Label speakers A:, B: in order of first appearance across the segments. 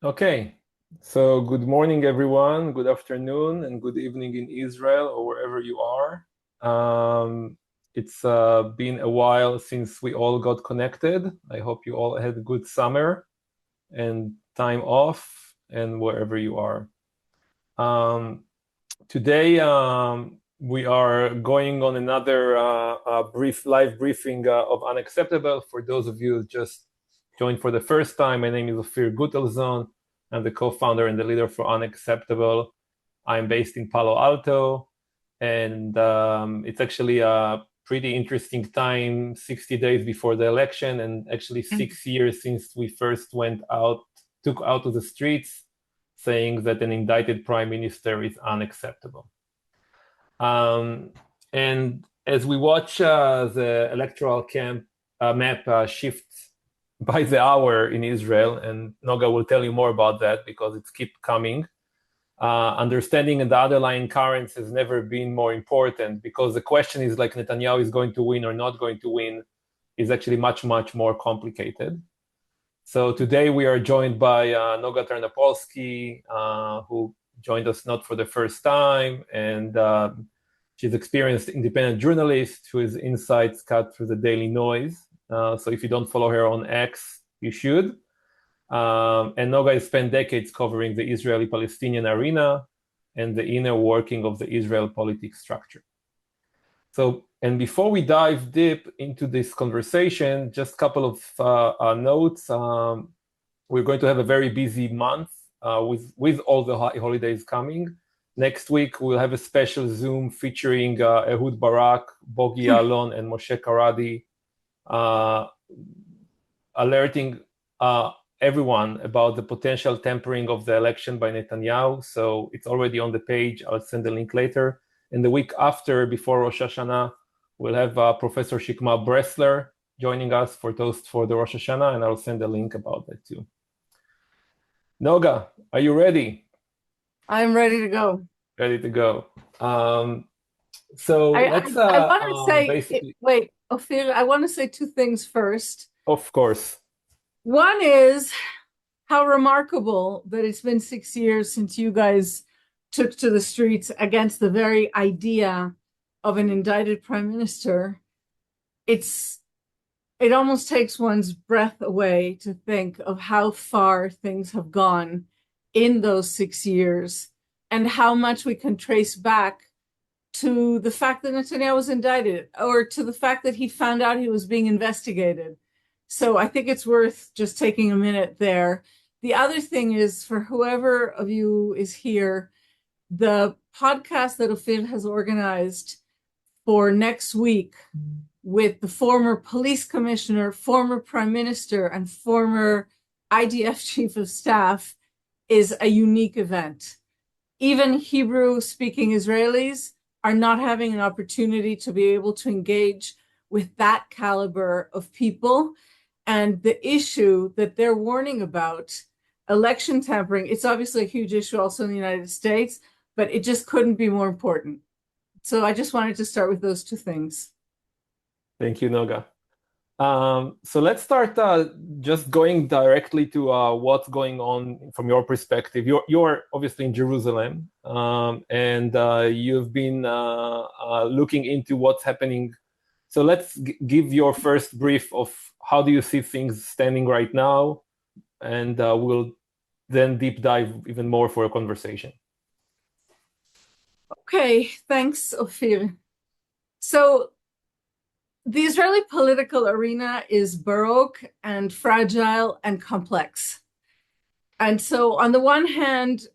A: Okay, so good morning, everyone. Good afternoon and good evening in Israel or wherever you are. It's been a while since we all got connected. I hope you all had a good summer and time off and wherever you are. Um, Today, we are going on another brief live briefing of UnXeptable. For those of you who just joined for the first time, my name is Offir Gutelzon. I'm the co-founder and the leader for UnXeptable. I'm based in Palo Alto, and it's actually a pretty interesting time, 60 days before the election, and actually 6 years since we first took out to the streets saying that an indicted prime minister is unacceptable. And as we watch the electoral map shift by the hour in Israel, and Noga will tell you more about that because it's keep coming, understanding the underlying currents has never been more important, because the question is like Netanyahu is going to win or not going to win is actually much, much more complicated. So today we are joined by Noga Tarnopolsky, who joined us not for the first time, and she's experienced independent journalist whose insights cut through the daily noise. So if you don't follow her on X, you should. And Noga has spent decades covering the Israeli-Palestinian arena and the inner working of the Israel politics structure. So, and before we dive deep into this conversation, just a couple of notes. We're going to have a very busy month with all the holidays coming. Next week, we'll have a special Zoom featuring Ehud Barak, Bogi Ya'alon, and Moshe Karadi, alerting everyone about the potential tampering of the election by Netanyahu. So it's already on the page. I'll send the link later. And the week after, before Rosh Hashanah, we'll have Professor Shikma Bressler joining us for toast for the Rosh Hashanah, and I'll send a link about that too. Noga, are you ready?
B: I'm ready to go.
A: Ready to go.
B: I want to say,
A: basically,
B: wait, Ophir, I want to say two things first.
A: of course.
B: One is how remarkable that it's been 6 years since you guys took to the streets against the very idea of an indicted prime minister. It almost takes one's breath away to think of how far things have gone in those 6 years and how much we can trace back to the fact that Netanyahu was indicted or to the fact that he found out he was being investigated. So I think it's worth just taking a minute there. The other thing is, for whoever of you is here, the podcast that Offir has organized for next week with the former police commissioner, former prime minister, and former IDF chief of staff is a unique event. Even Hebrew-speaking Israelis are not having an opportunity to be able to engage with that caliber of people. And the issue that they're warning about, election tampering, it's obviously a huge issue also in the United States, but it just couldn't be more important. So I just wanted to start with those two things.
A: Thank you, Noga. So let's start just going directly to what's going on from your perspective. You're obviously in Jerusalem, and you've been looking into what's happening. So let's give your first brief of how do you see things standing right now, and we'll then deep dive even more for a conversation.
B: Okay, thanks, Ophir. So the Israeli political arena is baroque and fragile and complex. And so on the one hand,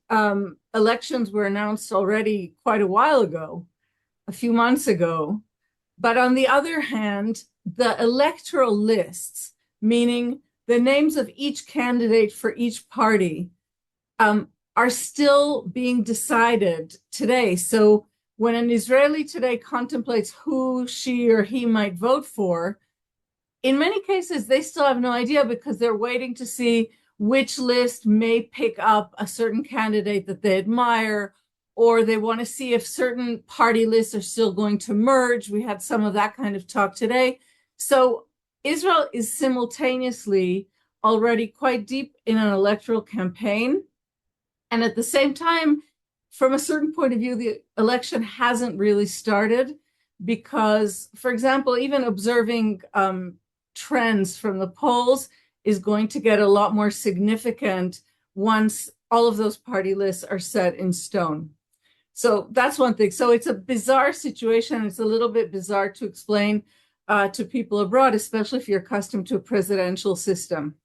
B: elections were announced already quite a while ago, a few months ago. But on the other hand, the electoral lists, meaning the names of each candidate for each party, are still being decided today. So when an Israeli today contemplates who she or he might vote for, in many cases, they still have no idea because they're waiting to see which list may pick up a certain candidate that they admire, or they want to see if certain party lists are still going to merge. We had some of that kind of talk today. So Israel is simultaneously already quite deep in an electoral campaign. And at the same time, from a certain point of view, the election hasn't really started because, for example, even observing trends from the polls is going to get a lot more significant once all of those party lists are set in stone. So that's one thing. So it's a bizarre situation. It's a little bit bizarre to explain to people abroad, especially if you're accustomed to a presidential system.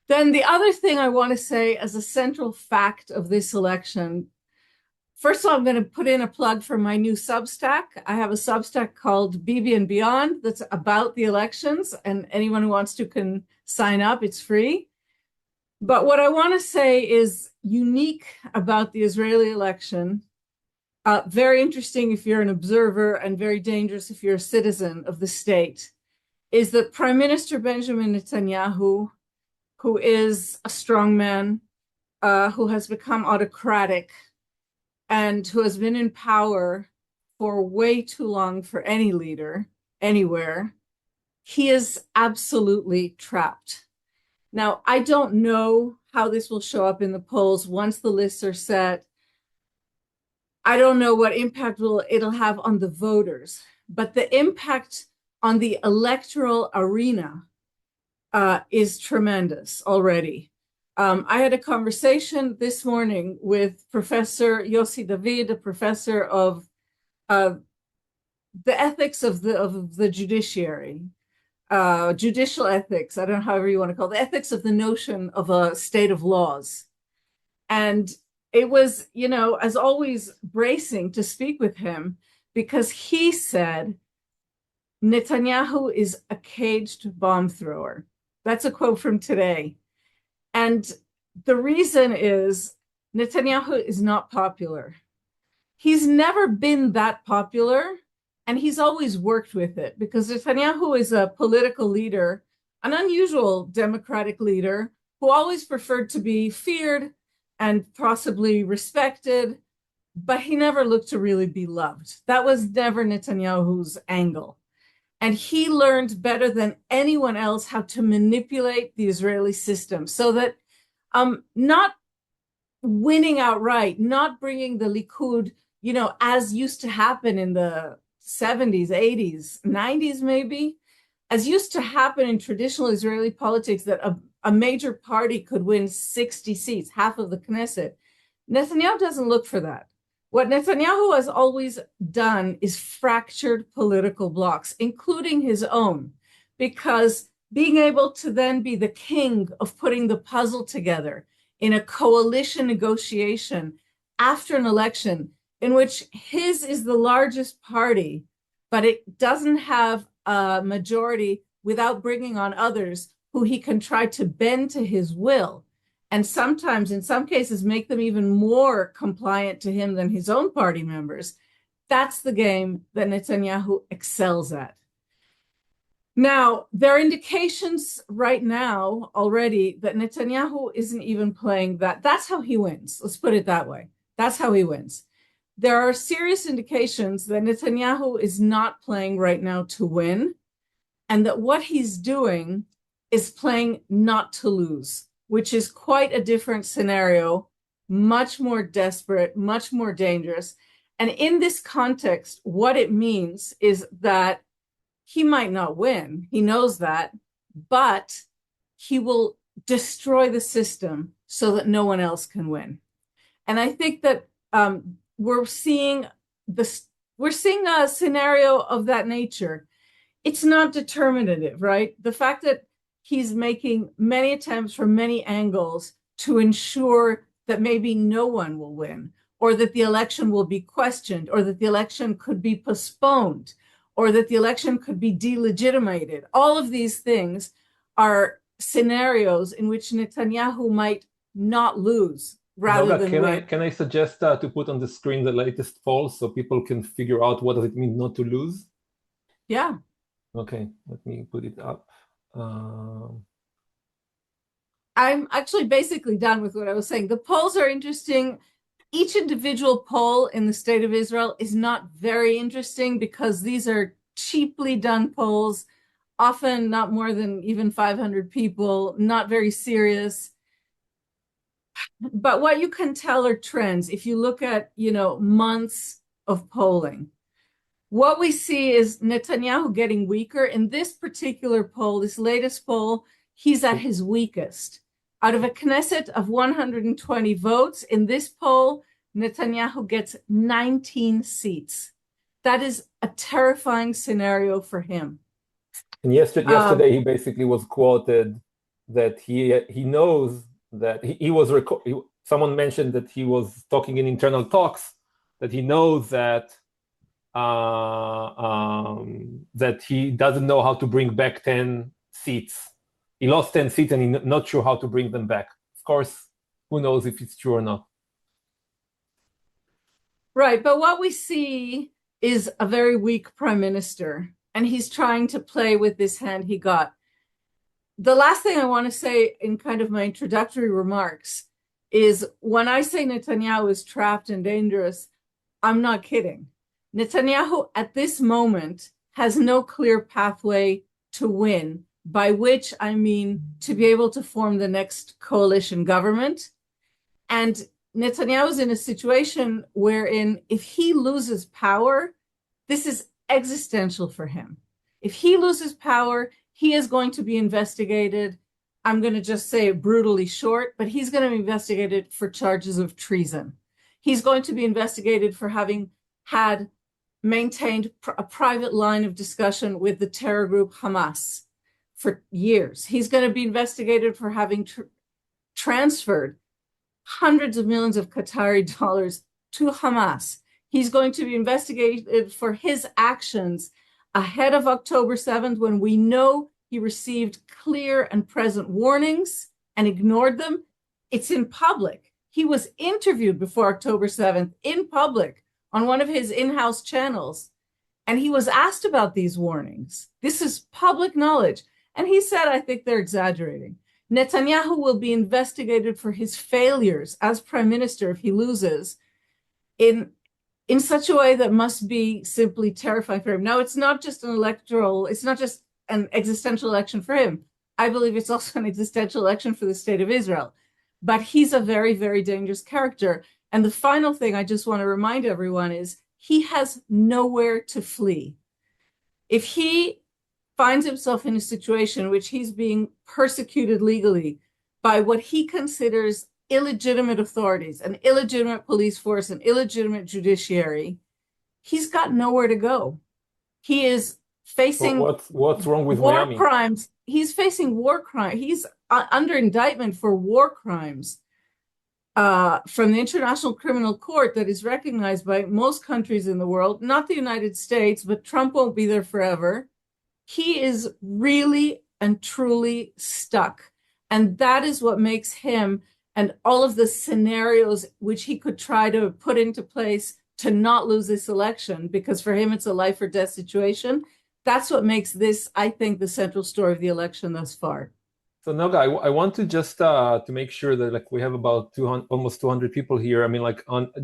B: Then the other thing I want to say as a central fact of this election, first of all, I'm going to put in a plug for my new Substack. I have a Substack called Bibi and Beyond that's about the elections, and anyone who wants to can sign up. It's free. But what I want to say is unique about the Israeli election, very interesting if you're an observer and very dangerous if you're a citizen of the state, is that Prime Minister Benjamin Netanyahu, who is a strongman, who has become autocratic, and who has been in power for way too long for any leader anywhere, he is absolutely trapped. Now, I don't know how this will show up in the polls once the lists are set. I don't know what impact it'll have on the voters, but the impact on the electoral arena is tremendous already. I had a conversation this morning with Professor Yossi David, a professor of the ethics of the judiciary, judicial ethics, I don't know, however you want to call it, the ethics of the notion of a state of laws. And it was, as always, bracing to speak with him because he said, Netanyahu is a caged bomb thrower. That's a quote from today. And the reason is Netanyahu is not popular. He's never been that popular, and he's always worked with it because Netanyahu is a political leader, an unusual democratic leader who always preferred to be feared and possibly respected, but he never looked to really be loved. That was never Netanyahu's angle. And he learned better than anyone else how to manipulate the Israeli system so that not winning outright, not bringing the Likud, as used to happen in the 70s, 80s, 90s, maybe, as used to happen in traditional Israeli politics, that a major party could win 60 seats, half of the Knesset. Netanyahu doesn't look for that. What Netanyahu has always done is fractured political blocks, including his own, because being able to then be the king of putting the puzzle together in a coalition negotiation after an election in which his is the largest party, but it doesn't have a majority without bringing on others who he can try to bend to his will. And sometimes, in some cases, make them even more compliant to him than his own party members. That's the game that Netanyahu excels at. Now, there are indications right now already that Netanyahu isn't even playing that. That's how he wins. Let's put it that way. That's how he wins. There are serious indications that Netanyahu is not playing right now to win, and that what he's doing is playing not to lose, which is quite a different scenario, much more desperate, much more dangerous. And in this context, what it means is that he might not win. He knows that, but he will destroy the system so that no one else can win. And I think that we're seeing a scenario of that nature. It's not determinative, right? The fact that he's making many attempts from many angles to ensure that maybe no one will win, or that the election will be questioned, or that the election could be postponed, or that the election could be delegitimated. All of these things are scenarios in which Netanyahu might not lose rather than win.
A: Can I suggest to put on the screen the latest poll so people can figure out what does it mean not to lose?
B: Yeah.
A: Okay, let me put it up.
B: I'm actually basically done with what I was saying. The polls are interesting. Each individual poll in the state of Israel is not very interesting because these are cheaply done polls. often not more than even 500 people, not very serious. But what you can tell are trends. If you look at, months of polling, what we see is Netanyahu getting weaker. In this particular poll, this latest poll, he's at his weakest. Out of a Knesset of 120 votes, in this poll, Netanyahu gets 19 seats. That is a terrifying scenario for him.
A: And yesterday he basically was quoted that he knows that someone mentioned that he was talking in internal talks, that he knows that that he doesn't know how to bring back 10 seats. He lost 10 seats and he's not sure how to bring them back. Of course, who knows if it's true or not.
B: Right, but what we see is a very weak prime minister, and he's trying to play with this hand he got. The last thing I want to say in kind of my introductory remarks is when I say Netanyahu is trapped and dangerous, I'm not kidding. Netanyahu at this moment has no clear pathway to win, by which I mean to be able to form the next coalition government. And Netanyahu is in a situation wherein if he loses power, this is existential for him. If he loses power, he is going to be investigated. I'm going to just say brutally short, but he's going to be investigated for charges of treason. He's going to be investigated for having maintained a private line of discussion with the terror group Hamas for years. He's going to be investigated for having transferred hundreds of millions of Qatari dollars to Hamas. He's going to be investigated for his actions ahead of October 7th, when we know he received clear and present warnings and ignored them. It's in public. He was interviewed before October 7th in public on one of his in-house channels, and he was asked about these warnings. This is public knowledge. And he said, I think they're exaggerating. Netanyahu will be investigated for his failures as prime minister if he loses in such a way that must be simply terrifying for him. Now, it's not just it's not just an existential election for him. I believe it's also an existential election for the state of Israel. But he's a very, very dangerous character. And the final thing I just want to remind everyone is he has nowhere to flee. If he finds himself in a situation in which he's being persecuted legally by what he considers illegitimate authorities, an illegitimate police force, an illegitimate judiciary, he's got nowhere to go. He is facing
A: what's wrong with
B: war
A: Miami?
B: Crimes. He's facing war crimes. He's under indictment for war crimes from the International Criminal Court that is recognized by most countries in the world, not the United States, but Trump won't be there forever. He is really and truly stuck. And that is what makes him, and all of the scenarios which he could try to put into place to not lose this election, because for him it's a life or death situation. That's what makes this, I think, the central story of the election thus far.
A: So Noga, I want to just to make sure that we have about almost 200 people here. I mean,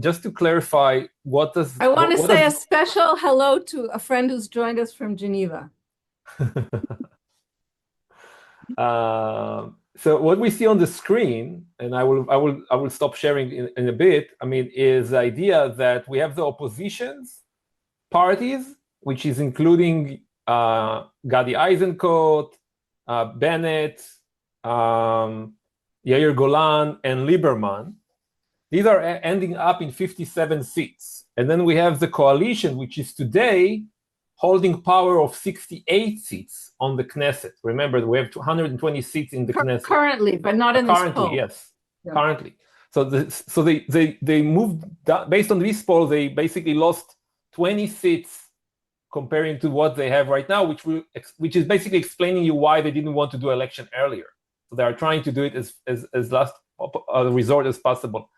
A: just to clarify, I
B: want to say a special hello to a friend who's joined us from Geneva.
A: So what we see on the screen, and I will stop sharing in a bit. I mean, is the idea that we have the oppositions parties, which is including Gadi Eisenkot, Bennett, Yair Golan, and Lieberman. These are ending up in 57 seats. And then we have the coalition, which is today holding power of 68 seats on the Knesset. Remember, we have 220 seats in the Knesset.
B: Currently, but not in this poll.
A: Currently, yes. Yeah. Currently. So they moved, based on this poll, they basically lost 20 seats comparing to what they have right now, which is basically explaining you why they didn't want to do election earlier. So they are trying to do it as last resort as possible.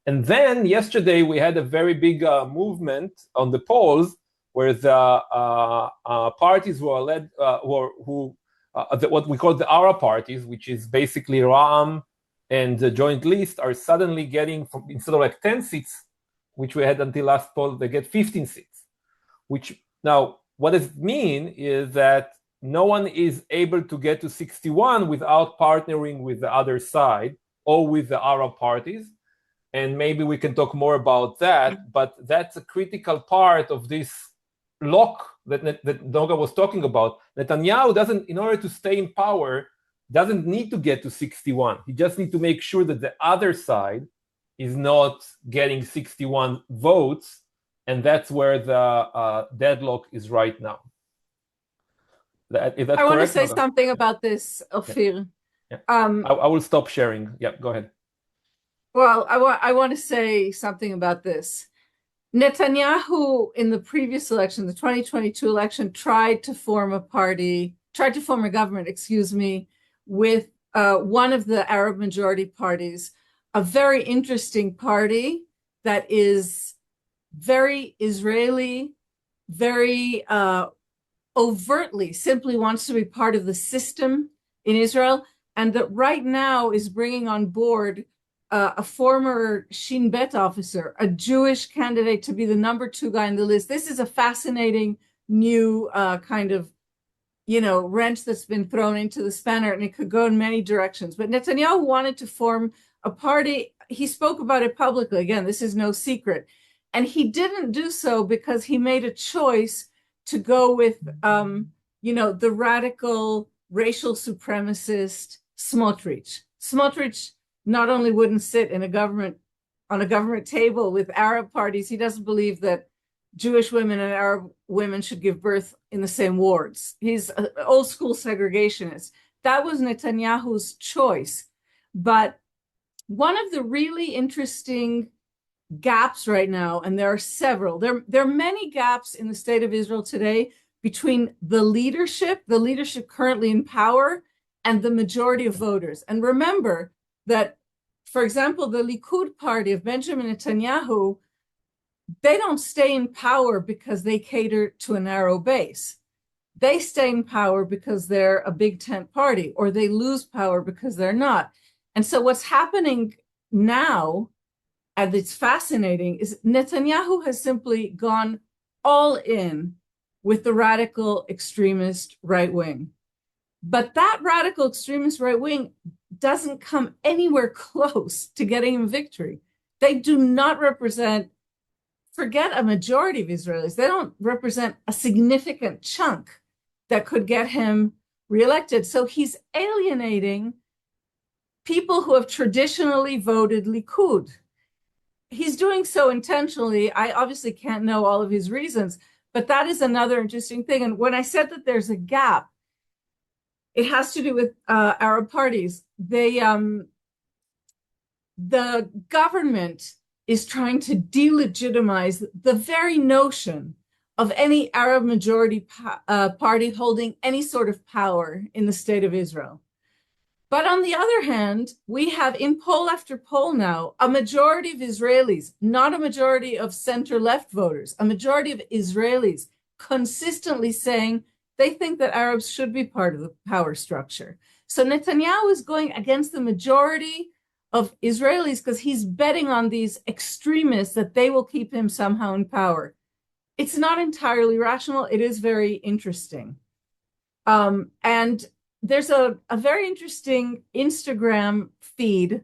A: And then yesterday we had a very big movement on the polls where the parties who are led, what we call the ARA parties, which is basically Ra'am and the Joint List, are suddenly getting, instead of 10 seats, which we had until last poll, they get 15 seats. Which now, what does it mean is that no one is able to get to 61 without partnering with the other side or with the Arab parties. And maybe we can talk more about that, but that's a critical part of this lock that Noga was talking about. Netanyahu doesn't, in order to stay in power, doesn't need to get to 61. He just needs to make sure that the other side is not getting 61 votes, and that's where the deadlock is right now. Is that
B: I want to
A: correct,
B: say
A: Noga?
B: something about this, Offir.
A: Yeah. I will stop sharing. Yeah, go ahead.
B: Well, I want to say something about this. Netanyahu, in the previous election, the 2022 election, tried to form a government, with one of the Arab majority parties, a very interesting party that is very Israeli, very overtly simply wants to be part of the system in Israel, and that right now is bringing on board a former Shin Bet officer, a Jewish candidate to be the number 2 guy on the list. This is a fascinating new kind of, wrench that's been thrown into the spanner, and it could go in many directions. But Netanyahu wanted to form a party. He spoke about it publicly. Again, this is no secret. And he didn't do so because he made a choice to go with, the radical racial supremacist Smotrich. Smotrich not only wouldn't sit on a government table with Arab parties, he doesn't believe that Jewish women and Arab women should give birth in the same wards. He's an old school segregationist. That was Netanyahu's choice. But one of the really interesting gaps right now, and there are several, there are many gaps in the state of Israel today between the leadership currently in power, and the majority of voters. And remember that, for example, the Likud party of Benjamin Netanyahu, they don't stay in power because they cater to a narrow base. They stay in power because they're a big tent party, or they lose power because they're not. And so what's happening now, and it's fascinating, is Netanyahu has simply gone all in with the radical extremist right wing. But that radical extremist right wing doesn't come anywhere close to getting him victory. They do not represent, forget a majority of Israelis, they don't represent a significant chunk that could get him reelected. So he's alienating people who have traditionally voted Likud. He's doing so intentionally. I obviously can't know all of his reasons, but that is another interesting thing. And when I said that there's a gap, it has to do with Arab parties. The government is trying to delegitimize the very notion of any Arab majority party holding any sort of power in the state of Israel. But on the other hand, we have in poll after poll now, a majority of Israelis, not a majority of center-left voters, a majority of Israelis consistently saying they think that Arabs should be part of the power structure. So Netanyahu is going against the majority of Israelis because he's betting on these extremists that they will keep him somehow in power. It's not entirely rational. It is very interesting. And there's a very interesting Instagram feed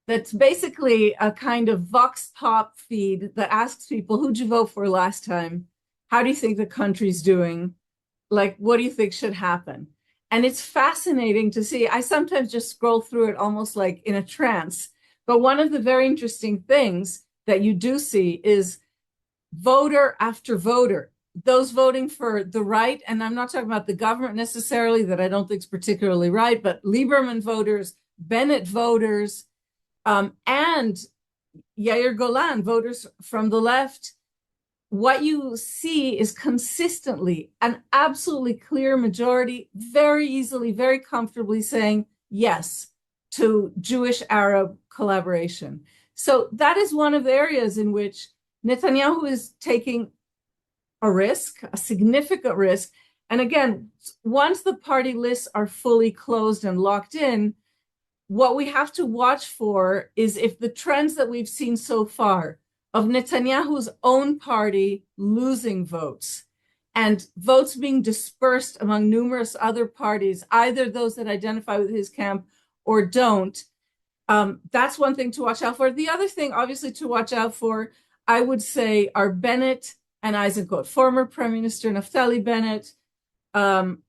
B: that's basically a kind of vox pop feed that asks people, who'd you vote for last time? How do you think the country's doing? Like, what do you think should happen? And it's fascinating to see. I sometimes just scroll through it almost like in a trance. But one of the very interesting things that you do see is voter after voter, those voting for the right, and I'm not talking about the government necessarily, that I don't think is particularly right, but Lieberman voters, Bennett voters, and Yair Golan voters from the left. What you see is consistently an absolutely clear majority, very easily, very comfortably saying yes to Jewish-Arab collaboration. So that is one of the areas in which Netanyahu is taking a risk, a significant risk. And again, once the party lists are fully closed and locked in, what we have to watch for is if the trends that we've seen so far of Netanyahu's own party losing votes and votes being dispersed among numerous other parties, either those that identify with his camp or don't. That's one thing to watch out for. The other thing, obviously, to watch out for, I would say, are Bennett and Eisenkot, former Prime Minister Naftali Bennett,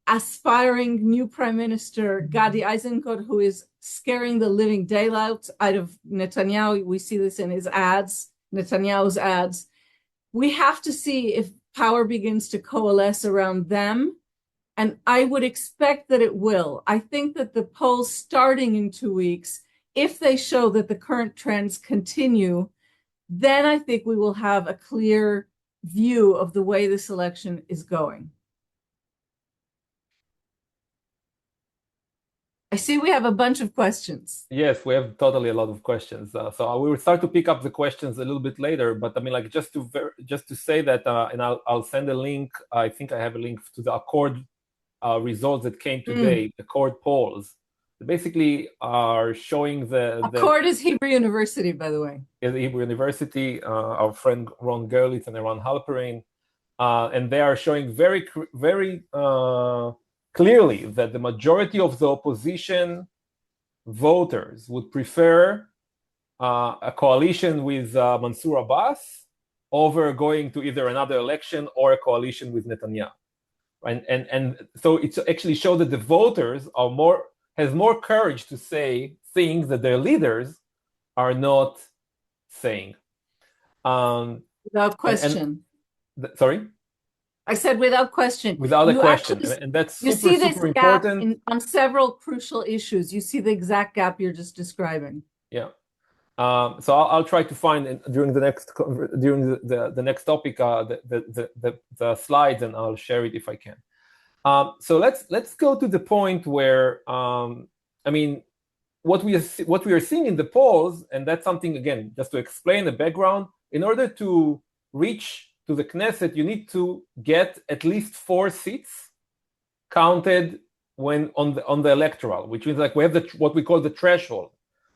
B: aspiring new Prime Minister Gadi Eisenkot, who is scaring the living daylights out of Netanyahu. We see this in his ads, Netanyahu's ads. We have to see if power begins to coalesce around them. And I would expect that it will. I think that the polls starting in 2 weeks, if they show that the current trends continue, then I think we will have a clear view of the way this election is going. I see we have a bunch of questions.
A: Yes, we have totally a lot of questions. So we will start to pick up the questions a little bit later. But I mean, like just to say that, and I'll send a link. I think I have a link to the Accord results that came today. Accord polls basically are showing the
B: Accord is Hebrew University, by the way.
A: Is Hebrew University. Our friend Ron Gerlitz and Eran Halperin, and they are showing very clearly that the majority of the opposition voters would prefer a coalition with Mansour Abbas over going to either another election or a coalition with Netanyahu. And so it actually shows that the voters has more courage to say things that their leaders are not saying.
B: Without question.
A: Sorry?
B: I said without question.
A: Without a question. And that's super important.
B: On several crucial issues. You see the exact gap you're just describing.
A: Yeah. So I'll try to find during the next topic the slides, and I'll share it if I can. So let's go to the point where I mean what we are seeing in the polls, and that's something, again, just to explain the background. In order to reach to the Knesset, you need to get at least 4 seats counted when on the electoral, which means like we have what we call the threshold.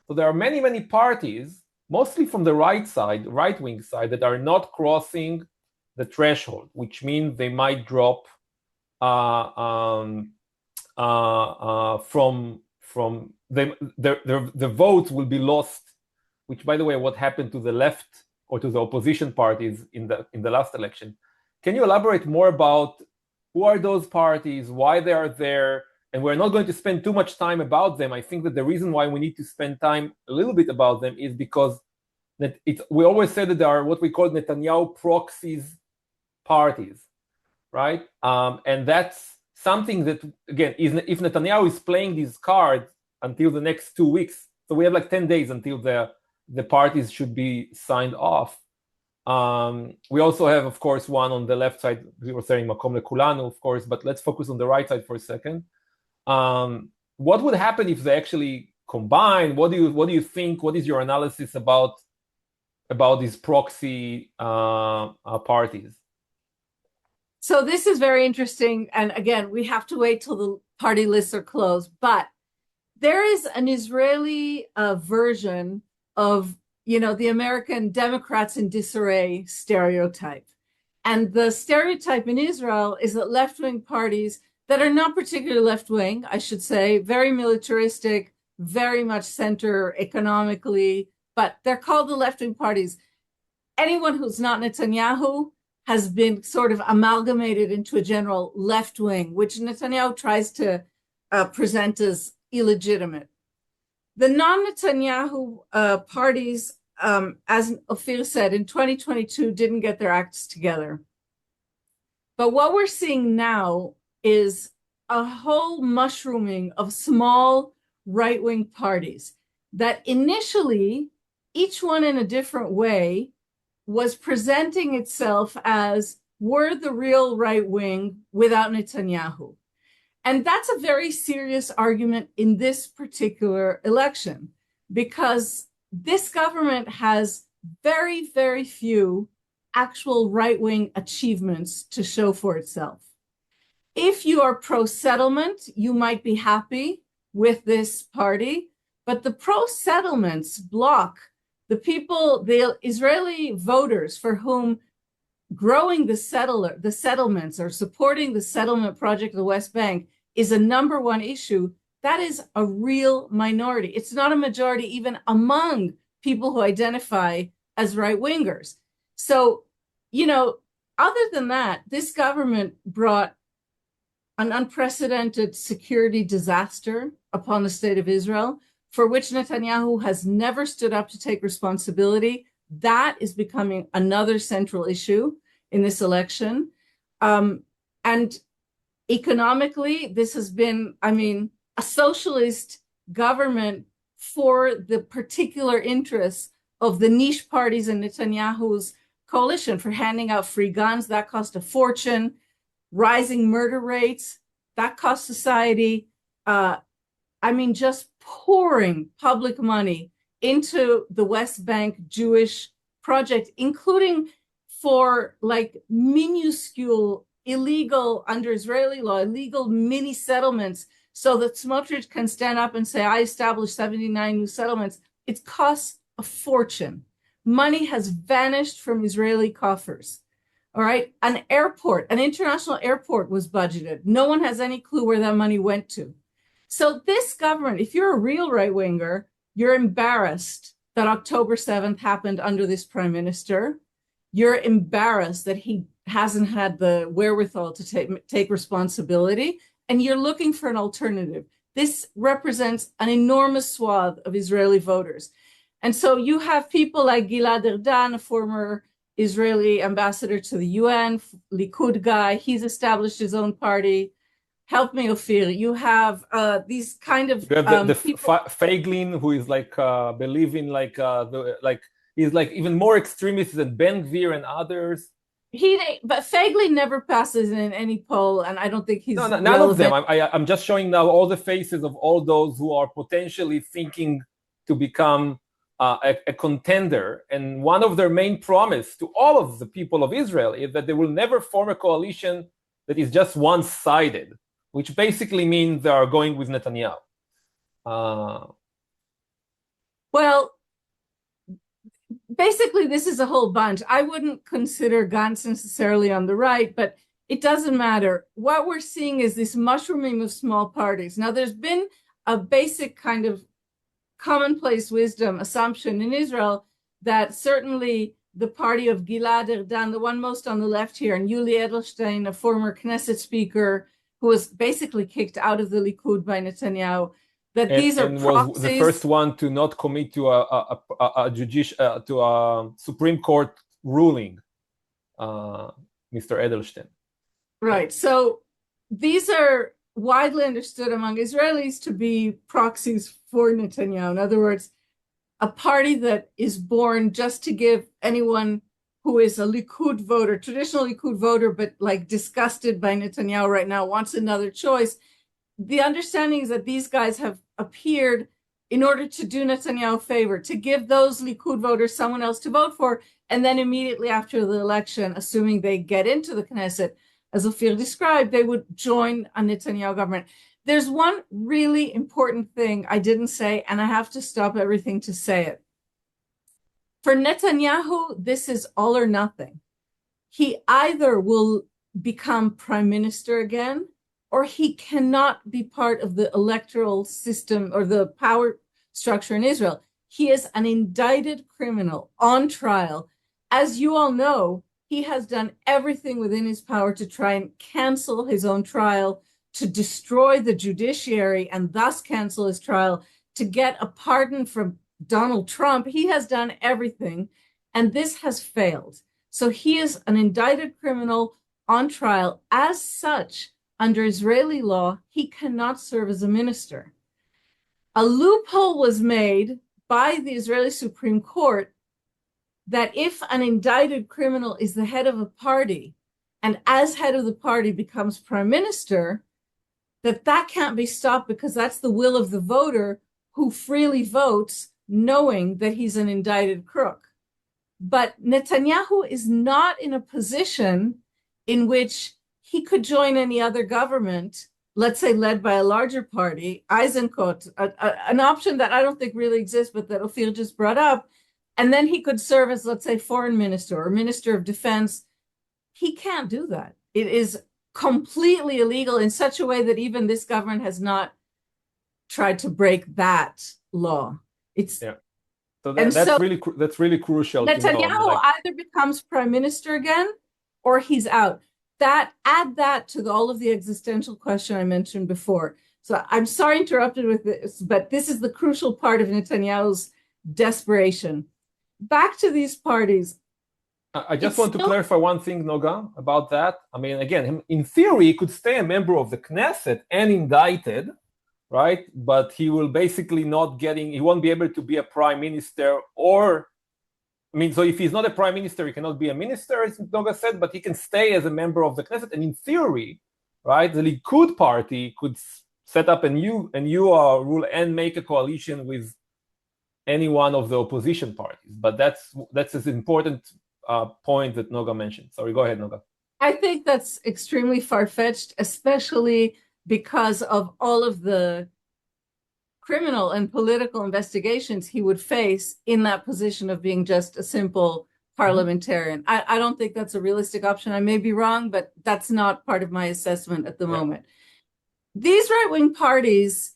A: So there are many parties, mostly from the right-wing side, that are not crossing the threshold, which means they might drop from the votes will be lost. Which, by the way, what happened to the left or to the opposition parties in the last election. Can you elaborate more about who are those parties, why they are there? And we're not going to spend too much time about them. I think that the reason why we need to spend time a little bit about them is because we always said that there are what we call Netanyahu proxies parties, right? And that's something that, again, if Netanyahu is playing these cards until the next 2 weeks, so we have like 10 days until the parties should be signed off. We also have, of course, one on the left side. We were saying Makom Lekulanu, of course, but let's focus on the right side for a second. What would happen if they actually combine? What do you think? What is your analysis about these proxy parties?
B: So this is very interesting, and again, we have to wait till the party lists are closed. But there is an Israeli version of, the American Democrats in disarray stereotype. And the stereotype in Israel is that left-wing parties that are not particularly left-wing, I should say, very militaristic, very much center economically, but they're called the left-wing parties. Anyone who's not Netanyahu has been sort of amalgamated into a general left-wing, which Netanyahu tries to present as illegitimate. The non-Netanyahu parties, as Offir said, in 2022 didn't get their acts together. But what we're seeing now is a whole mushrooming of small right-wing parties that initially, each one in a different way, was presenting itself as we're the real right-wing without Netanyahu. And that's a very serious argument in this particular election, because this government has very, very few actual right-wing achievements to show for itself. If you are pro-settlement, you might be happy with this party, but the pro-settlements block the Israeli voters for whom growing the settlements or supporting the settlement project of the West Bank is a number one issue, that is a real minority. It's not a majority even among people who identify as right-wingers. So, other than that, this government brought an unprecedented security disaster upon the state of Israel, for which Netanyahu has never stood up to take responsibility. That is becoming another central issue in this election. And economically, this has been, a socialist government for the particular interests of the niche parties in Netanyahu's coalition, for handing out free guns. That cost a fortune. Rising murder rates, that cost society. Just pouring public money into the West Bank Jewish project, including for like minuscule, illegal, under Israeli law, illegal mini settlements, so that Smotrich can stand up and say, I established 79 new settlements. It costs a fortune. Money has vanished from Israeli coffers. All right. An international airport was budgeted. No one has any clue where that money went to. So this government, if you're a real right-winger, you're embarrassed that October 7th happened under this prime minister. You're embarrassed that he hasn't had the wherewithal to take responsibility, and you're looking for an alternative. This represents an enormous swath of Israeli voters. And so you have people like Gilad Erdan, a former Israeli ambassador to the UN, Likud guy. He's established his own party. Help me, Offir. You have these kind of
A: you have the
B: people.
A: Feiglin, who is like believing he's like even more extremist than Ben-Gvir and others.
B: But Feiglin never passes in any poll, and I don't think he's
A: none
B: relevant.
A: of them. I'm just showing now all the faces of all those who are potentially thinking to become a contender, and one of their main promise to all of the people of Israel is that they will never form a coalition that is just one-sided, which basically means they are going with Netanyahu.
B: Well, basically, this is a whole bunch. I wouldn't consider Gantz necessarily on the right, but it doesn't matter. What we're seeing is this mushrooming of small parties. Now, there's been a basic kind of commonplace wisdom assumption in Israel that certainly the party of Gilad Erdan, the one most on the left here, and Yuli Edelstein, a former Knesset speaker who was basically kicked out of the Likud by Netanyahu, these are proxies.
A: Was the first one to not commit to a Supreme Court ruling, Mr. Edelstein.
B: Right. So these are widely understood among Israelis to be proxies for Netanyahu. In other words, a party that is born just to give anyone who is a Likud voter, traditional Likud voter, but like disgusted by Netanyahu right now, wants another choice. The understanding is that these guys have appeared in order to do Netanyahu a favor, to give those Likud voters someone else to vote for, and then immediately after the election, assuming they get into the Knesset, as Offir described, they would join a Netanyahu government. There's one really important thing I didn't say, and I have to stop everything to say it. For Netanyahu, this is all or nothing. He either will become prime minister again, or he cannot be part of the electoral system or the power structure in Israel. He is an indicted criminal on trial. As you all know, he has done everything within his power to try and cancel his own trial, to destroy the judiciary and thus cancel his trial, to get a pardon from Donald Trump. He has done everything, and this has failed. So he is an indicted criminal on trial. As such, under Israeli law, he cannot serve as a minister. A loophole was made by the Israeli Supreme Court that if an indicted criminal is the head of a party and as head of the party becomes prime minister, that can't be stopped because that's the will of the voter who freely votes knowing that he's an indicted crook. But Netanyahu is not in a position in which he could join any other government, let's say led by a larger party, Eisenkot, an option that I don't think really exists, but that Offir just brought up. And then he could serve as, let's say, foreign minister or minister of defense he can't do that. It is completely illegal in such a way that even this government has not tried to break that law. It's
A: Yeah. So
B: and
A: that's
B: so
A: really crucial to know. I mean,
B: Netanyahu either becomes prime minister again or he's out. Add that to all of the existential question I mentioned before. So I'm sorry interrupted with this, but this is the crucial part of Netanyahu's desperation. Back to these parties.
A: I just want to clarify one thing, Noga, about that. I mean, again, in theory, he could stay a member of the Knesset and indicted, right? But he will basically he won't be able to be a prime minister so if he's not a prime minister, he cannot be a minister, as Noga said, but he can stay as a member of the Knesset. And in theory, right, the Likud party could set up a new rule and make a coalition with any one of the opposition parties. But that's an important point that Noga mentioned. Sorry, go ahead, Noga.
B: I think that's extremely far-fetched, especially because of all of the criminal and political investigations he would face in that position of being just a simple parliamentarian. I don't think that's a realistic option. I may be wrong, but that's not part of my assessment at the moment. These right-wing parties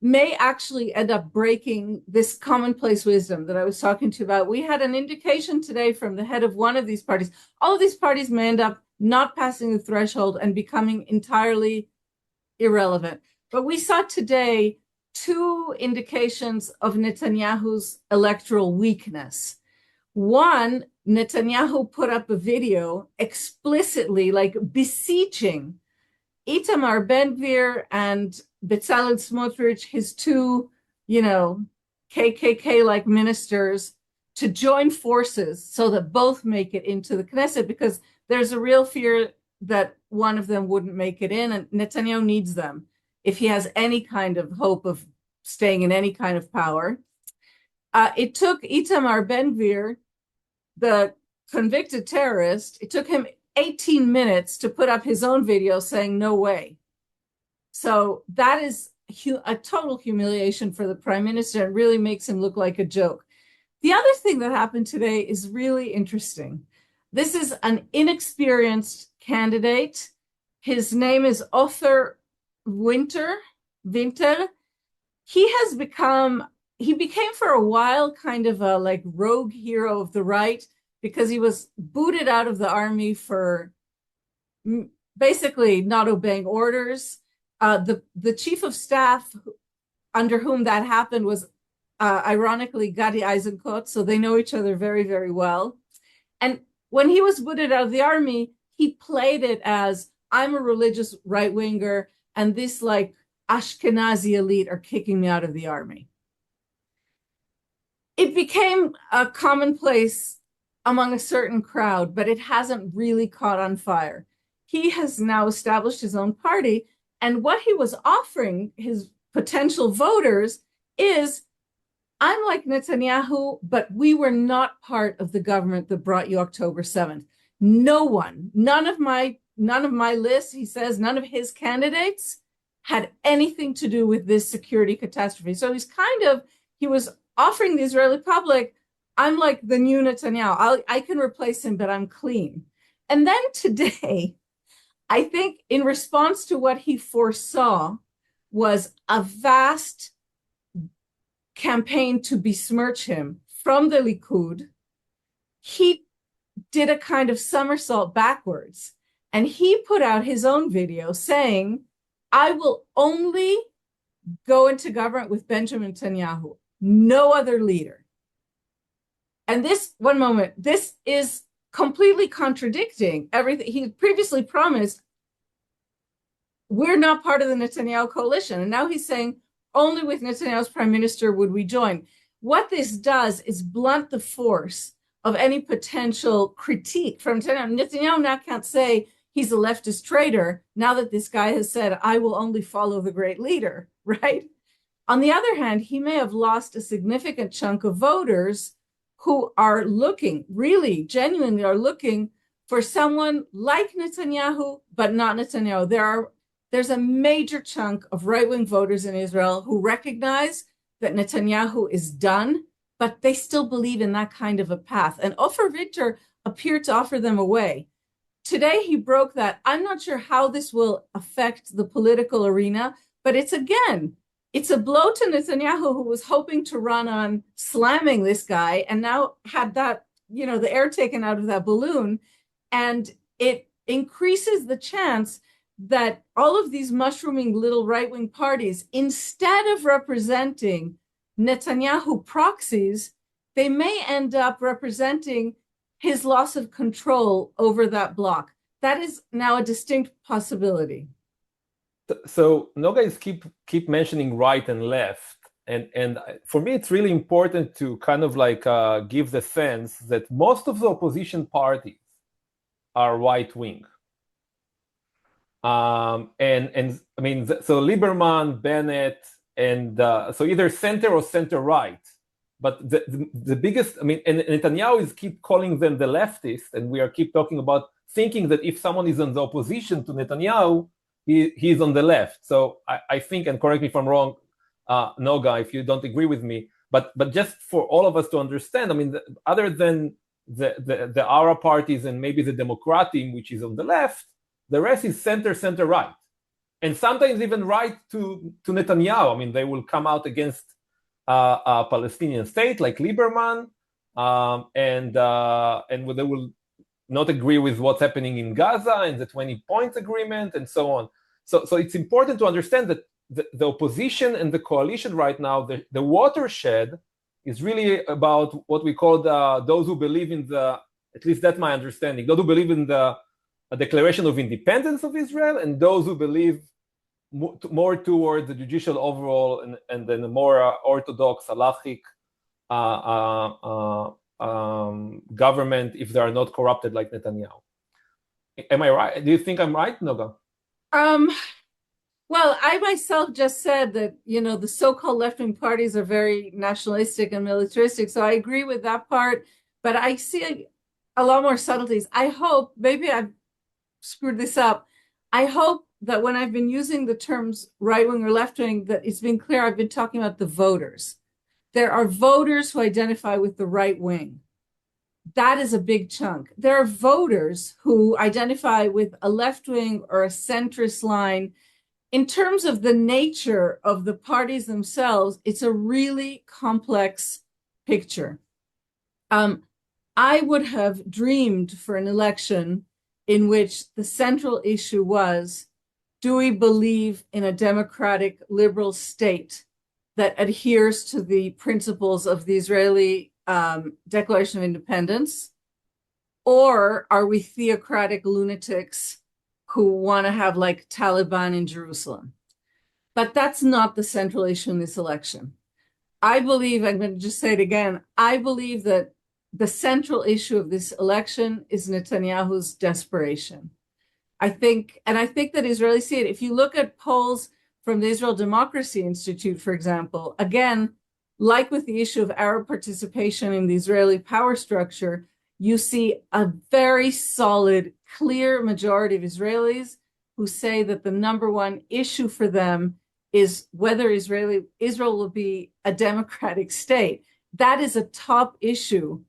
B: may actually end up breaking this commonplace wisdom that I was talking to you about. We had an indication today from the head of one of these parties. All of these parties may end up not passing the threshold and becoming entirely irrelevant. But we saw today two indications of Netanyahu's electoral weakness. One, Netanyahu put up a video explicitly beseeching Itamar, Ben-Gvir, and Bezalel Smotrich, his two, KKK-like ministers, to join forces so that both make it into the Knesset, because there's a real fear that one of them wouldn't make it in, and Netanyahu needs them if he has any kind of hope of staying in any kind of power. It took Itamar Ben-Gvir, the convicted terrorist, it took him 18 minutes to put up his own video saying no way. So that is a total humiliation for the prime minister and really makes him look like a joke. The other thing that happened today is really interesting. This is an inexperienced candidate. His name is Offir Gutelzon. He became for a while kind of a rogue hero of the right, because he was booted out of the army for basically not obeying orders. The chief of staff under whom that happened was ironically Gadi Eisenkot, so they know each other very, very well. And when he was booted out of the army, he played it as, I'm a religious right-winger, and this Ashkenazi elite are kicking me out of the army. It became a commonplace among a certain crowd, but it hasn't really caught on fire. He has now established his own party, and what he was offering his potential voters is, I'm like Netanyahu, but we were not part of the government that brought you October 7th. None of my list, he says, none of his candidates had anything to do with this security catastrophe. So he was offering the Israeli public, I'm like the new Netanyahu. I can replace him, but I'm clean. And then today, I think in response to what he foresaw was a vast campaign to besmirch him from the Likud, he did a kind of somersault backwards. And he put out his own video saying, I will only go into government with Benjamin Netanyahu, no other leader. And this is completely contradicting everything he previously promised. We're not part of the Netanyahu coalition. And now he's saying only with Netanyahu's prime minister would we join. What this does is blunt the force of any potential critique from Netanyahu. Netanyahu now can't say he's a leftist traitor now that this guy has said, I will only follow the great leader, right? On the other hand, he may have lost a significant chunk of voters who are looking, really genuinely are looking for someone like Netanyahu, but not Netanyahu. There's a major chunk of right-wing voters in Israel who recognize that Netanyahu is done, but they still believe in that kind of a path. And Offir Gutelzon appeared to offer them a way. today he broke that. I'm not sure how this will affect the political arena, but it's a blow to Netanyahu, who was hoping to run on slamming this guy and now had that, the air taken out of that balloon. And it increases the chance that all of these mushrooming little right-wing parties, instead of representing Netanyahu proxies, they may end up representing his loss of control over that bloc. That is now a distinct possibility.
A: So Noga is keep mentioning right and left, and for me it's really important to kind of like give the sense that most of the opposition parties are right wing. And I mean, so Lieberman, Bennett, and so either center or center right. But the biggest, I mean, and Netanyahu is keep calling them the leftists, and we are keep talking about thinking that if someone is in the opposition to Netanyahu, he's on the left. So I think, and correct me if I'm wrong, Noga, if you don't agree with me, but just for all of us to understand, I mean, other than the Ara parties and maybe the Democratim, which is on the left, the rest is center right, and sometimes even right to Netanyahu. I mean, they will come out against a Palestinian state like Lieberman, and they will not agree with what's happening in Gaza and the 20 points agreement and so on. So it's important to understand that the opposition and the coalition right now, the watershed is really about what we call those who believe in at least that's my understanding, those who believe in a declaration of independence of Israel, and those who believe more toward the judicial overall and then a more orthodox halachic government if they are not corrupted like Netanyahu. Am I right? Do you think I'm right, Noga?
B: Well, I myself just said that, the so-called left-wing parties are very nationalistic and militaristic. So I agree with that part, but I see a lot more subtleties. I hope, maybe I've screwed this up. I hope that when I've been using the terms right-wing or left-wing, that it's been clear I've been talking about the voters. There are voters who identify with the right wing. That is a big chunk. There are voters who identify with a left-wing or a centrist line. In terms of the nature of the parties themselves, it's a really complex picture. I would have dreamed for an election in which the central issue was, do we believe in a democratic liberal state that adheres to the principles of the Israeli Declaration of Independence? Or are we theocratic lunatics who want to have like Taliban in Jerusalem? But that's not the central issue in this election. I believe, I'm going to just say it again, I believe that the central issue of this election is Netanyahu's desperation. I think that Israelis see it. If you look at polls from the Israel Democracy Institute, for example, again, like with the issue of Arab participation in the Israeli power structure, you see a very solid, clear majority of Israelis who say that the number one issue for them is whether Israel will be a democratic state. That is a top issue.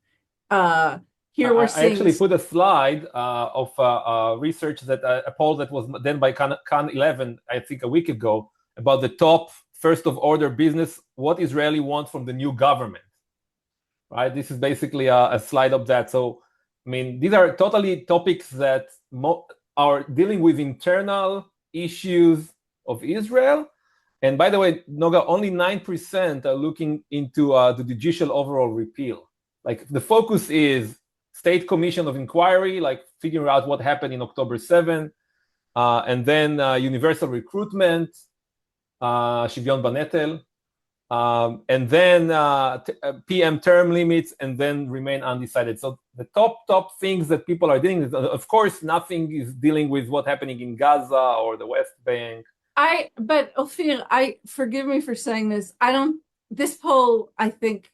B: Here we're seeing.
A: I actually put a slide of research a poll that was done by Can 11, I think a week ago, about the top first of order business, what Israeli want from the new government. Right? This is basically a slide of that. So, I mean, these are totally topics that are dealing with internal issues of Israel. And by the way, Noga, only 9% are looking into the judicial overall repeal. Like the focus is State Commission of Inquiry, like figuring out what happened in October 7, and then universal recruitment, Shivyon Banetel, and then PM term limits, and then remain undecided. So the top things that people are dealing with, of course, nothing is dealing with what's happening in Gaza or the West Bank.
B: But Offir, forgive me for saying this. This poll, I think,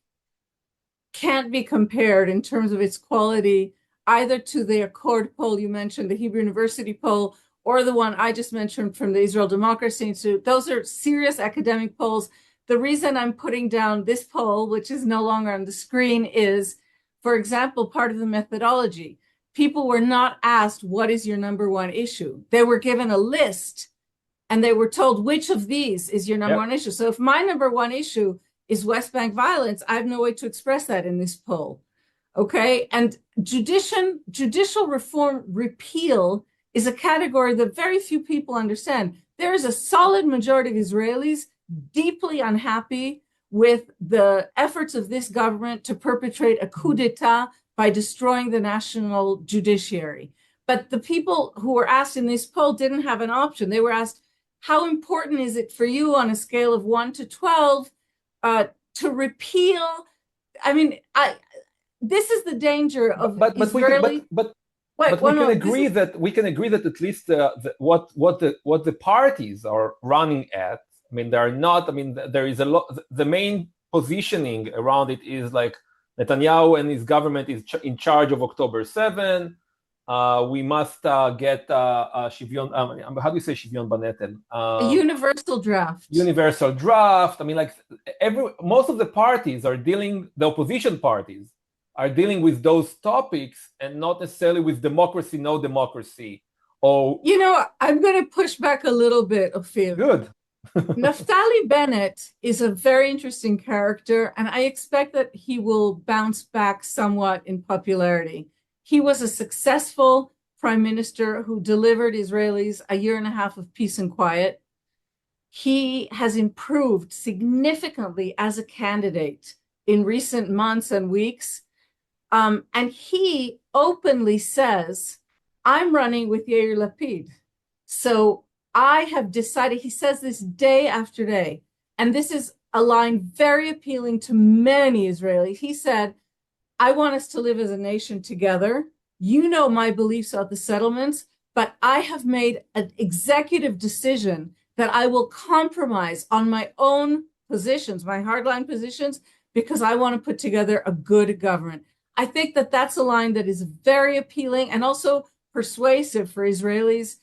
B: can't be compared in terms of its quality either to the Accord poll you mentioned, the Hebrew University poll, or the one I just mentioned from the Israel Democracy Institute. Those are serious academic polls. The reason I'm putting down this poll, which is no longer on the screen, is, for example, part of the methodology. people were not asked, what is your number one issue? They were given a list and they were told which of these is your number one issue. So if my number one issue is West Bank violence, I have no way to express that in this poll. Okay. And judicial reform repeal is a category that very few people understand. There is a solid majority of Israelis deeply unhappy with the efforts of this government to perpetrate a coup d'etat by destroying the national judiciary. But the people who were asked in this poll didn't have an option. They were asked, how important is it for you on a scale of 1 to 12 to repeal? I mean, this is the danger of Israeli.
A: But we can agree that at least what the parties are running at. I mean, they are not. I mean, there is a lot. The main positioning around it is like Netanyahu and his government is in charge of October 7. We must get shivyon. How do you say shivyon banetel?
B: A universal draft.
A: Universal draft. I mean, like most of the parties are dealing. The opposition parties are dealing with those topics and not necessarily with democracy, no democracy. Oh,
B: I'm going to push back a little bit, Offir.
A: Good.
B: Naftali Bennett is a very interesting character, and I expect that he will bounce back somewhat in popularity. He was a successful prime minister who delivered Israelis a year and a half of peace and quiet. He has improved significantly as a candidate in recent months and weeks. And he openly says, I'm running with Yair Lapid. So I have decided, he says this day after day, and this is a line very appealing to many Israelis. He said, I want us to live as a nation together. You know my beliefs about the settlements, but I have made an executive decision that I will compromise on my own positions, my hardline positions, because I want to put together a good government. I think that that's a line that is very appealing and also persuasive for Israelis.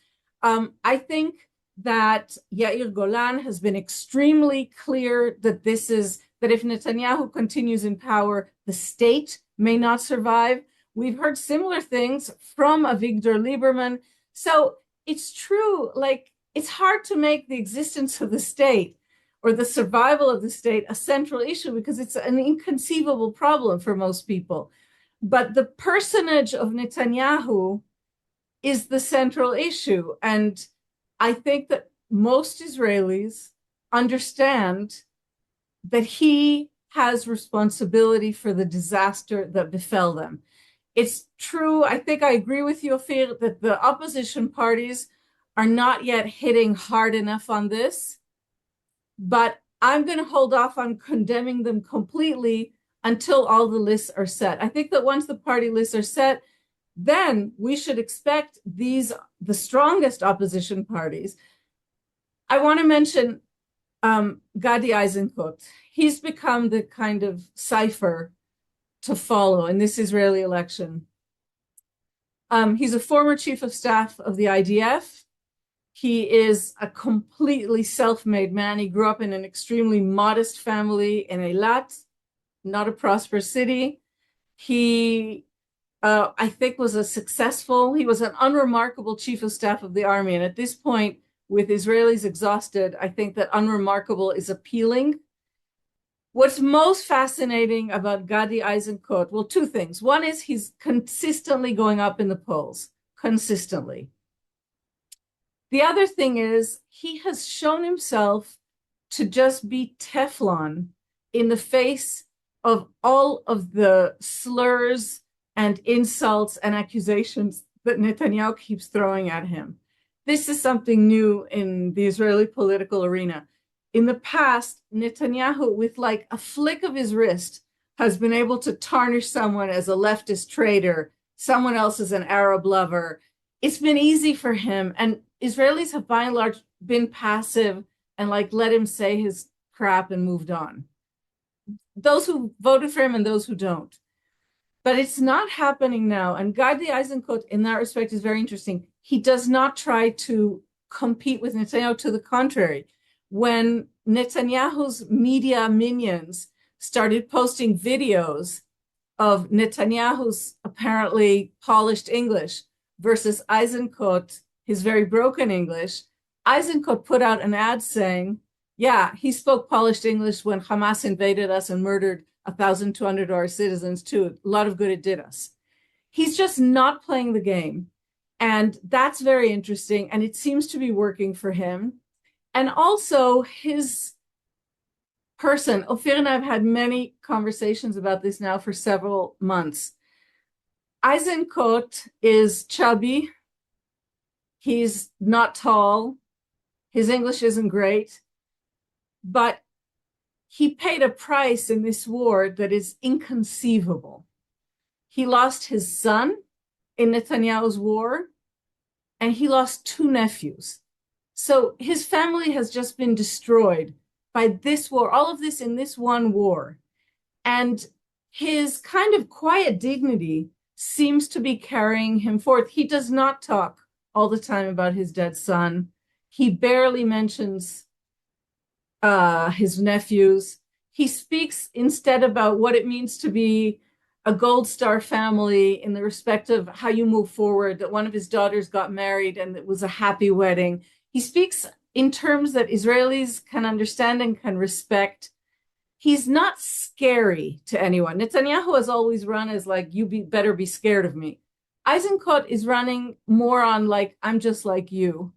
B: I think that Yair Golan has been extremely clear that that if Netanyahu continues in power, the state may not survive. We've heard similar things from Avigdor Lieberman. So it's true, like it's hard to make the existence of the state or the survival of the state a central issue because it's an inconceivable problem for most people. But the personage of Netanyahu is the central issue. And I think that most Israelis understand that he has responsibility for the disaster that befell them. It's true, I think I agree with you, Offir, that the opposition parties are not yet hitting hard enough on this, but I'm going to hold off on condemning them completely until all the lists are set. I think that once the party lists are set, then we should expect the strongest opposition parties. I want to mention Gadi Eisenkot. He's become the kind of cipher to follow in this Israeli election. He's a former chief of staff of the IDF. He is a completely self-made man. He grew up in an extremely modest family in Eilat, not a prosperous city. He, I think, was he was an unremarkable chief of staff of the army. And at this point, with Israelis exhausted, I think that unremarkable is appealing. What's most fascinating about Gadi Eisenkot, well, two things. One is he's consistently going up in the polls, consistently. The other thing is he has shown himself to just be Teflon in the face of all of the slurs and insults and accusations that Netanyahu keeps throwing at him. This is something new in the Israeli political arena. In the past, Netanyahu, with like a flick of his wrist, has been able to tarnish someone as a leftist traitor, someone else as an Arab lover. It's been easy for him. And Israelis have by and large been passive and like let him say his crap and moved on. Those who voted for him and those who don't. But it's not happening now. And Gadi Eisenkot, in that respect, is very interesting. He does not try to compete with Netanyahu. To the contrary, when Netanyahu's media minions started posting videos of Netanyahu's apparently polished English versus Eisenkot, his very broken English, Eisenkot put out an ad saying, yeah, he spoke polished English when Hamas invaded us and murdered 1,200 of our citizens too. A lot of good it did us. He's just not playing the game. And that's very interesting. And it seems to be working for him. And also his person, Offir and I have had many conversations about this now for several months. Eisenkot is chubby. He's not tall. His English isn't great. But he paid a price in this war that is inconceivable. He lost his son in Netanyahu's war, and he lost two nephews. So his family has just been destroyed by this war, all of this in this one war. And his kind of quiet dignity seems to be carrying him forth. He does not talk all the time about his dead son. He barely mentions his nephews. He speaks instead about what it means to be a Gold Star family in the respect of how you move forward, that one of his daughters got married and it was a happy wedding. He speaks in terms that Israelis can understand and can respect. He's not scary to anyone. Netanyahu has always run as like, better be scared of me. Eisenkot is running more on like, I'm just like you.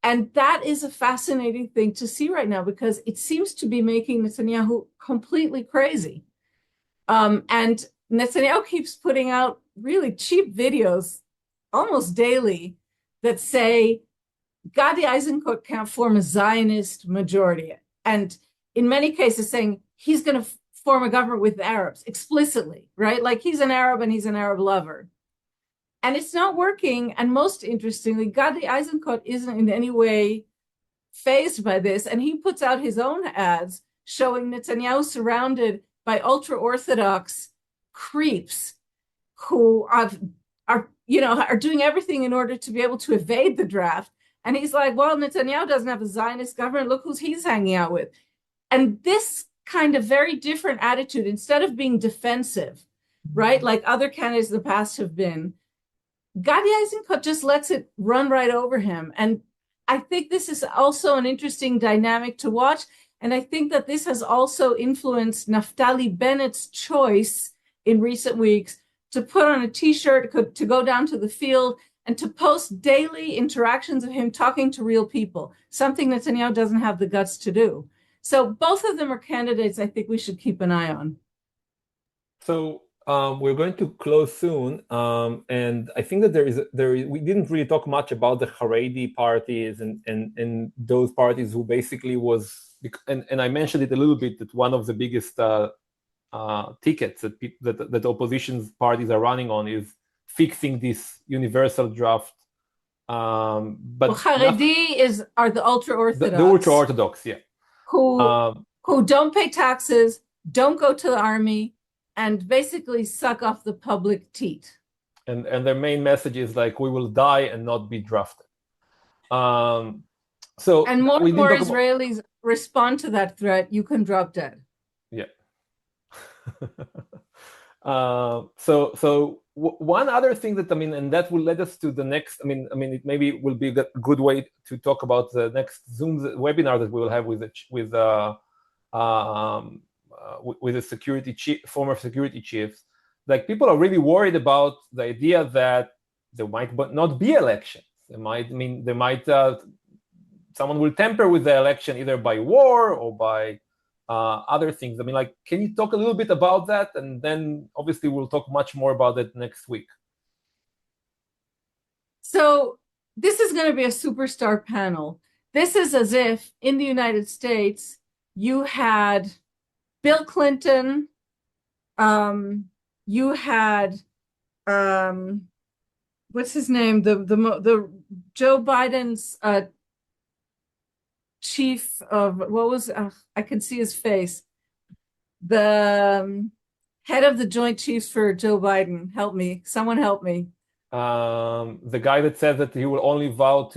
B: And that is a fascinating thing to see right now because it seems to be making Netanyahu completely crazy. And Netanyahu keeps putting out really cheap videos almost daily that say Gadi Eisenkot can't form a Zionist majority. And in many cases saying he's going to form a government with the Arabs explicitly, right? Like he's an Arab and he's an Arab lover. And it's not working. And most interestingly, Gadi Eisenkot isn't in any way fazed by this. And he puts out his own ads showing Netanyahu surrounded by ultra-Orthodox creeps who are doing everything in order to be able to evade the draft. And he's like, well, Netanyahu doesn't have a Zionist government. Look who he's hanging out with. And this kind of very different attitude, instead of being defensive, right, like other candidates in the past have been, Gadi Eisenkot just lets it run right over him. And I think this is also an interesting dynamic to watch. And I think that this has also influenced Naftali Bennett's choice in recent weeks to put on a T-shirt, to go down to the field, and to post daily interactions of him talking to real people, something Netanyahu doesn't have the guts to do. So both of them are candidates I think we should keep an eye on.
A: So we're going to close soon, and I think that we didn't really talk much about the Haredi parties and those parties who basically was, and I mentioned it a little bit, that one of the biggest tickets that opposition parties are running on is fixing this universal draft. But
B: Haredi are the ultra-Orthodox.
A: The ultra-Orthodox, yeah.
B: Who don't pay taxes, don't go to the army, and basically suck off the public teat.
A: And their main message is like, we will die and not be drafted. And
B: more Israelis respond to that threat, you can drop dead.
A: Yeah. So one other thing that, and that will lead us to the next, it maybe will be a good way to talk about the next Zoom webinar that we will have with the security chief, former security chiefs. Like, people are really worried about the idea that there might not be elections. Someone will tamper with the election either by war or by other things. Can you talk a little bit about that? And then obviously we'll talk much more about it next week.
B: So this is going to be a superstar panel. This is as if in the United States you had Bill Clinton, you had what's his name, the Joe Biden's chief of I can see his face, the head of the Joint Chiefs for Joe Biden. Help me, someone help me.
A: The guy that said that he will only vow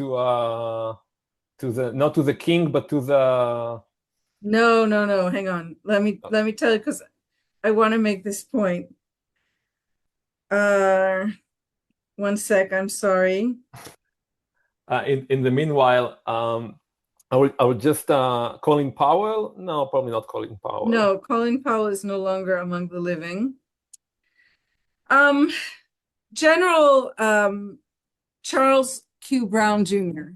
A: not to the king but to the.
B: No. Hang on. Let me tell you, because I want to make this point. Uh, one sec, I'm sorry.
A: In the meanwhile, I would just Colin Powell. No, probably not Colin Powell.
B: No, Colin Powell is no longer among the living. Um, General Charles Q. Brown Jr.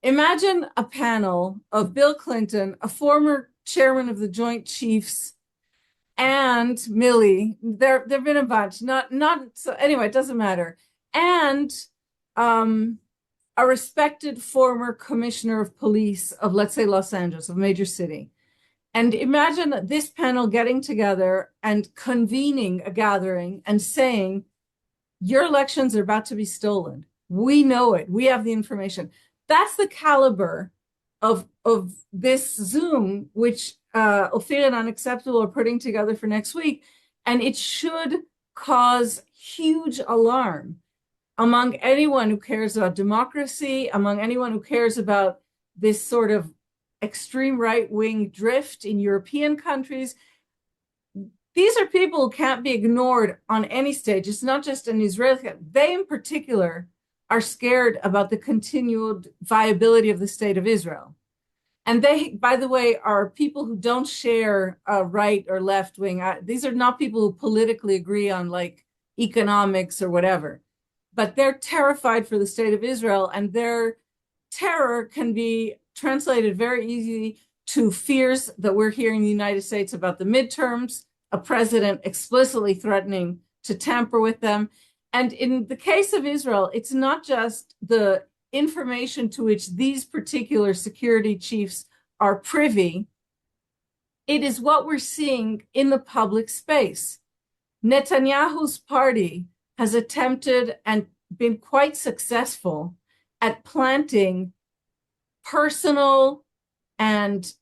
B: Imagine a panel of Bill Clinton, a former chairman of the Joint Chiefs, and Milley. There've been a bunch. Not so anyway, it doesn't matter. And a respected former commissioner of police of, let's say, Los Angeles, of a major city. And imagine this panel getting together and convening a gathering and saying, your elections are about to be stolen. We know it. We have the information. That's the caliber of this Zoom, which Offir and UnXeptable are putting together for next week. And it should cause huge alarm among anyone who cares about democracy, among anyone who cares about this sort of extreme right-wing drift in European countries. These are people who can't be ignored on any stage. It's not just an Israeli. They, in particular, are scared about the continued viability of the state of Israel. And they, by the way, are people who don't share right or left wing. These are not people who politically agree on like economics or whatever, but they're terrified for the state of Israel, and their terror can be translated very easily to fears that we're hearing in the United States about the midterms, a president explicitly threatening to tamper with them. And in the case of Israel, it's not just the information to which these particular security chiefs are privy. It is what we're seeing in the public space. Netanyahu's party has attempted and been quite successful at planting personal and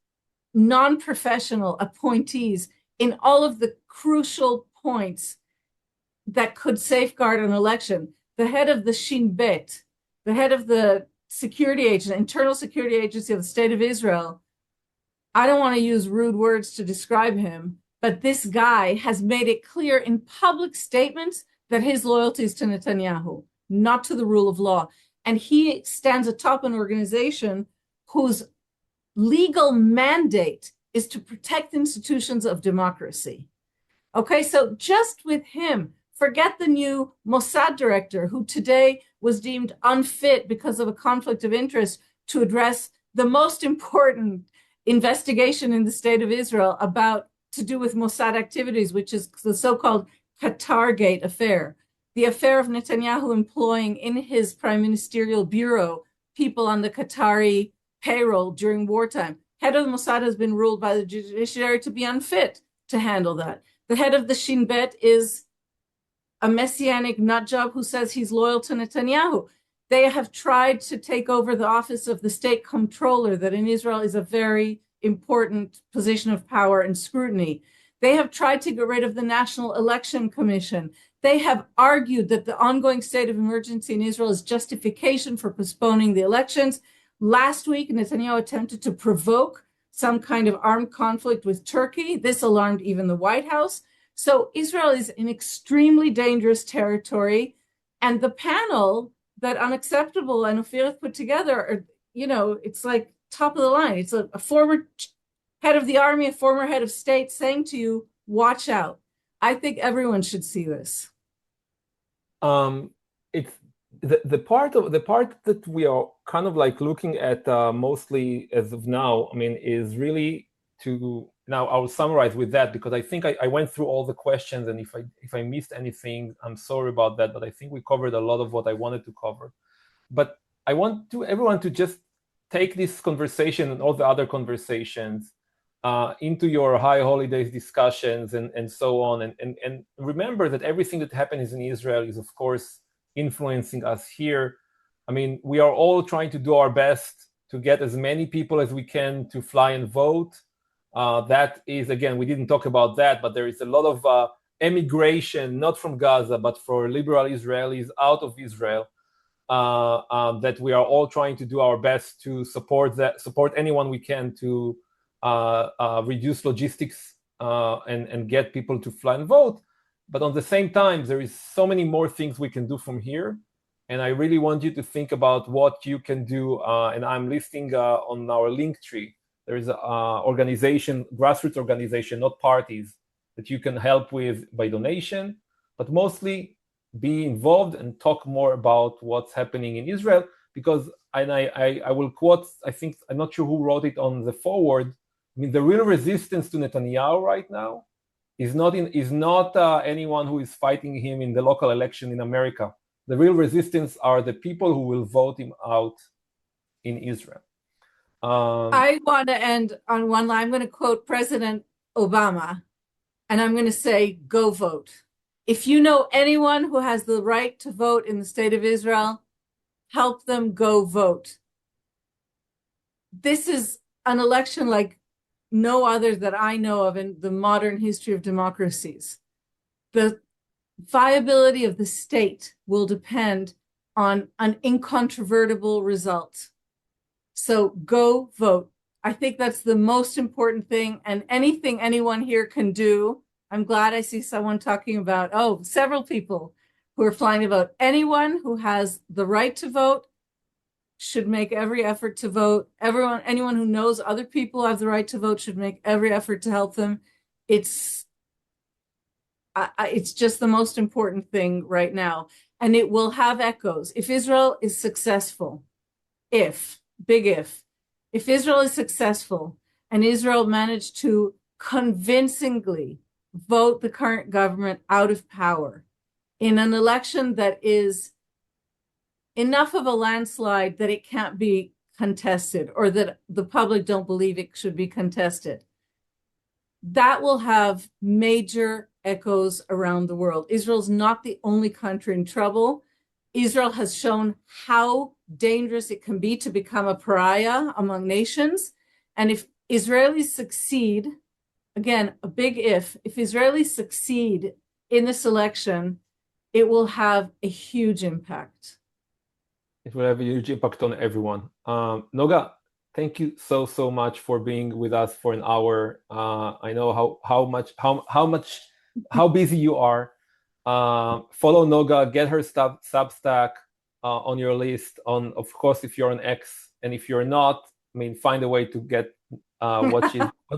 B: non-professional appointees in all of the crucial points that could safeguard an election. The head of the Shin Bet, the head of the security agent, internal security agency of the state of Israel, I don't want to use rude words to describe him, but this guy has made it clear in public statements that his loyalty is to Netanyahu, not to the rule of law. And he stands atop an organization whose legal mandate is to protect institutions of democracy. Okay, so just with him, forget the new Mossad director, who today was deemed unfit because of a conflict of interest to address the most important investigation in the state of Israel about to do with Mossad activities, which is the so-called Qatar affair, the affair of Netanyahu employing in his prime ministerial bureau people on the Qatari payroll during wartime. Head of the Mossad has been ruled by the judiciary to be unfit to handle that. The head of the Shin Bet is a messianic nutjob who says he's loyal to Netanyahu. They have tried to take over the office of the state comptroller, that in Israel is a very important position of power and scrutiny. They have tried to get rid of the National Election Commission. They have argued that the ongoing state of emergency in Israel is justification for postponing the elections. Last week, Netanyahu attempted to provoke some kind of armed conflict with Turkey. This alarmed even the White House. So Israel is in extremely dangerous territory. And the panel that UnXeptable and Offir put together are, it's like top of the line. It's a former head of the army, a former head of state saying to you, watch out. I think everyone should see this.
A: It's the part that we are kind of like looking at mostly as of now, is really to, now I'll summarize with that, because I think I went through all the questions, and if I missed anything, I'm sorry about that, but I think we covered a lot of what I wanted to cover. But I want everyone to just take this conversation and all the other conversations into your high holidays discussions and so on, and remember that everything that happens in Israel is, of course, influencing us here. We are all trying to do our best to get as many people as we can to fly and vote. That is, again, we didn't talk about that, but there is a lot of emigration, not from Gaza, but for liberal Israelis out of Israel, that we are all trying to do our best to support anyone we can to reduce logistics and get people to fly and vote. But on the same time, there is so many more things we can do from here. And I really want you to think about what you can do. And I'm listing on our link tree, there is an organization, grassroots organization, not parties, that you can help with by donation, but mostly be involved and talk more about what's happening in Israel. Because I will quote, I think, I'm not sure who wrote it on the forward. I mean, the real resistance to Netanyahu right now is not anyone who is fighting him in the local election in America. The real resistance are the people who will vote him out in Israel.
B: I want to end on one line. I'm going to quote President Obama, and I'm going to say, go vote. If you know anyone who has the right to vote in the state of Israel, help them go vote. This is an election like no other that I know of in the modern history of democracies. The viability of the state will depend on an incontrovertible result. So go vote. I think that's the most important thing, and anything anyone here can do. I'm glad I see someone talking about, several people who are flying to vote. Anyone who has the right to vote should make every effort to vote. Anyone who knows other people have the right to vote should make every effort to help them. It's just the most important thing right now. And it will have echoes. If Israel is successful, if Israel is successful and Israel managed to convincingly vote the current government out of power in an election that is enough of a landslide that it can't be contested, or that the public don't believe it should be contested, that will have major echoes around the world. Israel's not the only country in trouble. Israel has shown how dangerous it can be to become a pariah among nations. And if Israelis succeed, again, a big if Israelis succeed in this election, it will have a huge impact.
A: It will have a huge impact on everyone. Noga, thank you so much for being with us for an hour. I know how busy you are. Follow Noga, get her Substack on your list. Of course, if you're on X, and if you're not, I mean, find a way to get what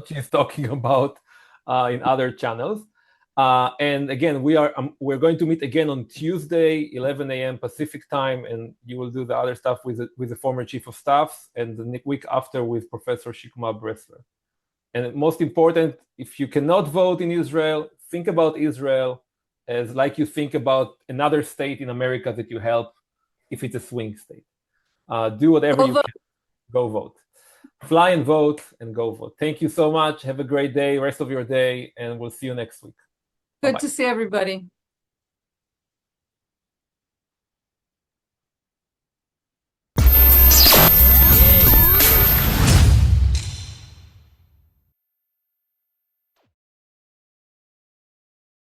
A: she's talking about in other channels. And again, we're going to meet again on Tuesday, 11 a.m. Pacific time, and you will do the other stuff with the former chief of staff, and the week after with Professor Shikma Bressler. And most important, if you cannot vote in Israel, think about Israel as like you think about another state in America that you help if it's a swing state. Do whatever you can. Go vote. Fly and vote and go vote. Thank you so much. Have a great day, rest of your day, and we'll see you next week.
B: Good to see everybody.